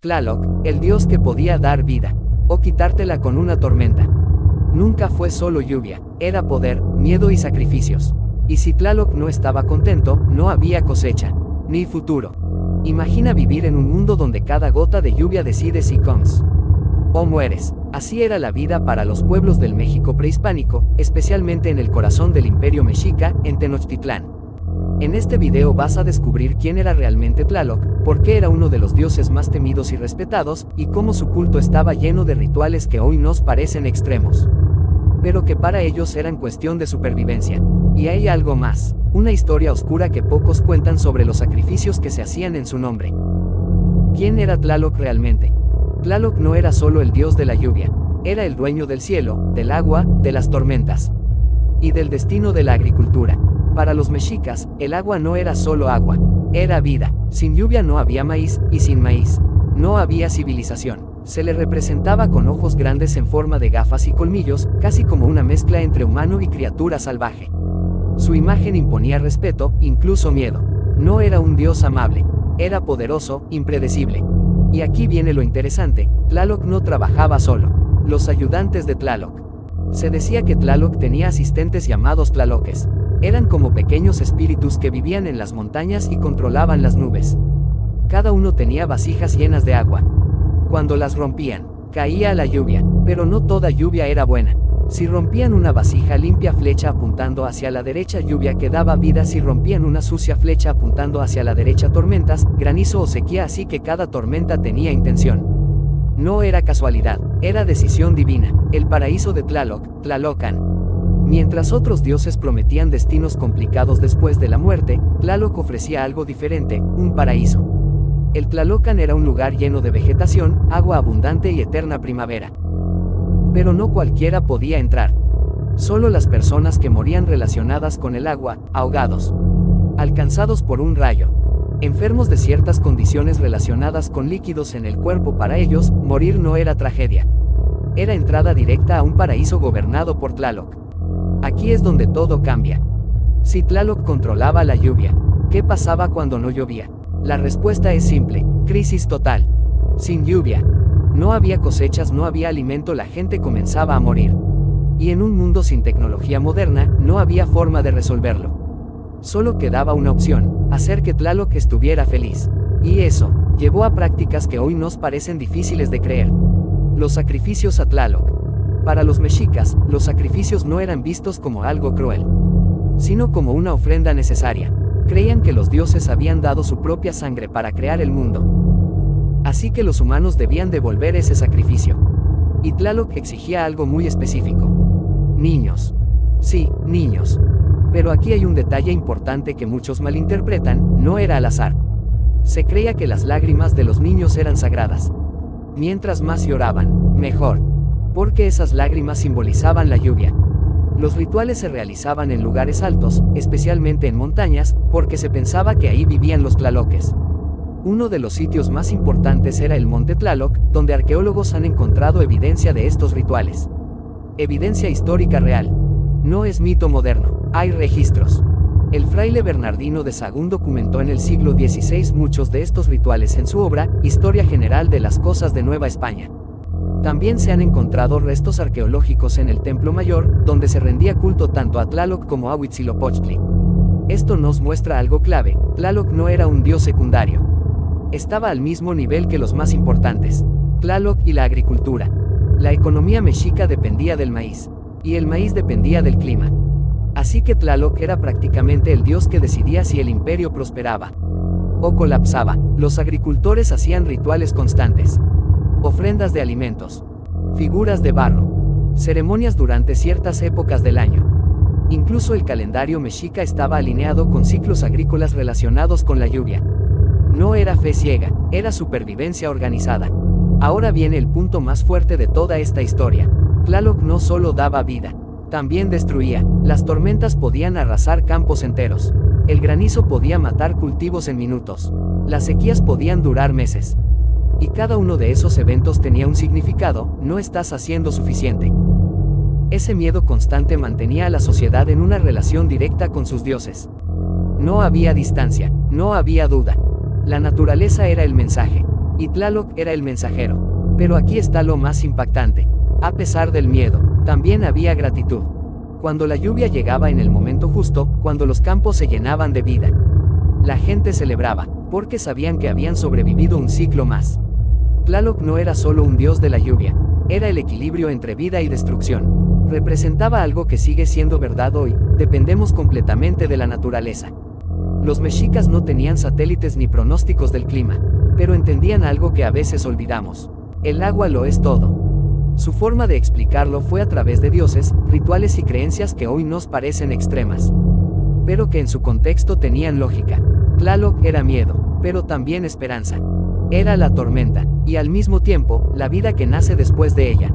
Tlaloc, el dios que podía dar vida, o quitártela con una tormenta. Nunca fue solo lluvia, era poder, miedo y sacrificios. Y si Tlaloc no estaba contento, no había cosecha, ni futuro. Imagina vivir en un mundo donde cada gota de lluvia decide si comes o mueres. Así era la vida para los pueblos del México prehispánico, especialmente en el corazón del Imperio Mexica, en Tenochtitlán. En este video vas a descubrir quién era realmente Tlaloc, por qué era uno de los dioses más temidos y respetados, y cómo su culto estaba lleno de rituales que hoy nos parecen extremos, pero que para ellos eran cuestión de supervivencia. Y hay algo más, una historia oscura que pocos cuentan sobre los sacrificios que se hacían en su nombre. ¿Quién era Tlaloc realmente? Tlaloc no era solo el dios de la lluvia, era el dueño del cielo, del agua, de las tormentas y del destino de la agricultura. Para los mexicas, el agua no era solo agua, era vida. Sin lluvia no había maíz, y sin maíz no había civilización. Se le representaba con ojos grandes en forma de gafas y colmillos, casi como una mezcla entre humano y criatura salvaje. Su imagen imponía respeto, incluso miedo. No era un dios amable, era poderoso, impredecible. Y aquí viene lo interesante, Tlaloc no trabajaba solo. Los ayudantes de Tlaloc. Se decía que Tlaloc tenía asistentes llamados tlaloques. Eran como pequeños espíritus que vivían en las montañas y controlaban las nubes. Cada uno tenía vasijas llenas de agua. Cuando las rompían, caía la lluvia, pero no toda lluvia era buena. Si rompían una vasija limpia, flecha apuntando hacia la derecha, lluvia que daba vida. Si rompían una sucia, flecha apuntando hacia la derecha, tormentas, granizo o sequía. Así que cada tormenta tenía intención. No era casualidad, era decisión divina. El paraíso de Tlaloc, Tlalocan. Mientras otros dioses prometían destinos complicados después de la muerte, Tlaloc ofrecía algo diferente, un paraíso. El Tlalocan era un lugar lleno de vegetación, agua abundante y eterna primavera. Pero no cualquiera podía entrar. Solo las personas que morían relacionadas con el agua, ahogados, alcanzados por un rayo, enfermos de ciertas condiciones relacionadas con líquidos en el cuerpo. Para ellos, morir no era tragedia. Era entrada directa a un paraíso gobernado por Tlaloc. Aquí es donde todo cambia. Si Tlaloc controlaba la lluvia, ¿qué pasaba cuando no llovía? La respuesta es simple, crisis total. Sin lluvia, no había cosechas, no había alimento, la gente comenzaba a morir. Y en un mundo sin tecnología moderna, no había forma de resolverlo. Solo quedaba una opción, hacer que Tlaloc estuviera feliz. Y eso llevó a prácticas que hoy nos parecen difíciles de creer. Los sacrificios a Tlaloc. Para los mexicas, los sacrificios no eran vistos como algo cruel, sino como una ofrenda necesaria. Creían que los dioses habían dado su propia sangre para crear el mundo. Así que los humanos debían devolver ese sacrificio. Y Tlaloc exigía algo muy específico. Niños. Sí, niños. Pero aquí hay un detalle importante que muchos malinterpretan, no era al azar. Se creía que las lágrimas de los niños eran sagradas. Mientras más lloraban, mejor. Porque esas lágrimas simbolizaban la lluvia. Los rituales se realizaban en lugares altos, especialmente en montañas, porque se pensaba que ahí vivían los tlaloques. Uno de los sitios más importantes era el Monte Tlaloc, donde arqueólogos han encontrado evidencia de estos rituales. Evidencia histórica real. No es mito moderno, hay registros. El fraile Bernardino de Sahagún documentó en el siglo XVI muchos de estos rituales en su obra, Historia General de las Cosas de Nueva España. También se han encontrado restos arqueológicos en el Templo Mayor, donde se rendía culto tanto a Tlaloc como a Huitzilopochtli. Esto nos muestra algo clave, Tlaloc no era un dios secundario. Estaba al mismo nivel que los más importantes, Tlaloc y la agricultura. La economía mexica dependía del maíz, y el maíz dependía del clima. Así que Tlaloc era prácticamente el dios que decidía si el imperio prosperaba o colapsaba. Los agricultores hacían rituales constantes. Ofrendas de alimentos, figuras de barro, ceremonias durante ciertas épocas del año. Incluso el calendario mexica estaba alineado con ciclos agrícolas relacionados con la lluvia. No era fe ciega, era supervivencia organizada. Ahora viene el punto más fuerte de toda esta historia. Tlaloc no solo daba vida, también destruía. Las tormentas podían arrasar campos enteros. El granizo podía matar cultivos en minutos. Las sequías podían durar meses. Y cada uno de esos eventos tenía un significado, no estás haciendo suficiente. Ese miedo constante mantenía a la sociedad en una relación directa con sus dioses. No había distancia, no había duda. La naturaleza era el mensaje. y Tlaloc era el mensajero. Pero aquí está lo más impactante. A pesar del miedo, también había gratitud. Cuando la lluvia llegaba en el momento justo, cuando los campos se llenaban de vida, la gente celebraba, porque sabían que habían sobrevivido un ciclo más. Tlaloc no era solo un dios de la lluvia, era el equilibrio entre vida y destrucción. Representaba algo que sigue siendo verdad hoy: dependemos completamente de la naturaleza. Los mexicas no tenían satélites ni pronósticos del clima, pero entendían algo que a veces olvidamos: el agua lo es todo. Su forma de explicarlo fue a través de dioses, rituales y creencias que hoy nos parecen extremas, pero que en su contexto tenían lógica. Tlaloc era miedo, pero también esperanza. Era la tormenta, y al mismo tiempo, la vida que nace después de ella.